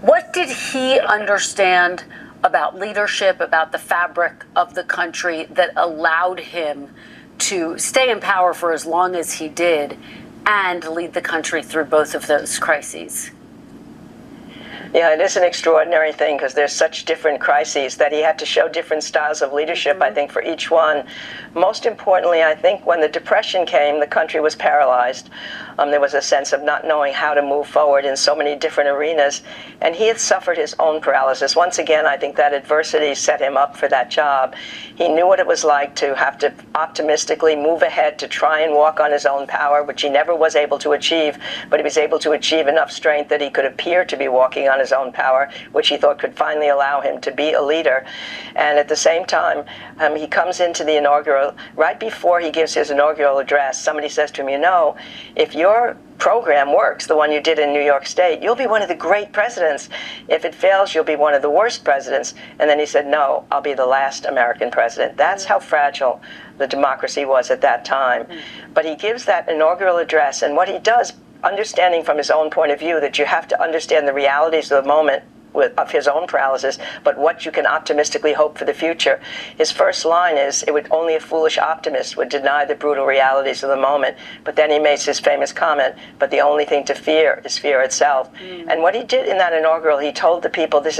What did he understand about leadership, about the fabric of the country, that allowed him to stay in power for as long as he did and lead the country through both of those crises? Yeah, it is an extraordinary thing because there's such different crises that he had to show different styles of leadership, I think, for each one. Most importantly, I think when the Depression came, the country was paralyzed. There was a sense of not knowing how to move forward in so many different arenas, and he had suffered his own paralysis. Once again, I think that adversity set him up for that job. He knew what it was like to have to optimistically move ahead to try and walk on his own power, which he never was able to achieve, but he was able to achieve enough strength that he could appear to be walking on his own power, which he thought could finally allow him to be a leader. And at the same time, he comes into the inaugural, right before he gives his inaugural address, somebody says to him, you know, if your program works, the one you did in New York State, you'll be one of the great presidents. If it fails, you'll be one of the worst presidents. And then he said, no, I'll be the last American president. That's how fragile the democracy was at that time. But he gives that inaugural address, and what he does, understanding from his own point of view that you have to understand the realities of the moment of his own paralysis, but what you can optimistically hope for the future. His first line is, it would only a foolish optimist would deny the brutal realities of the moment. But then he makes his famous comment, but the only thing to fear is fear itself. And what he did in that inaugural, he told the people, this is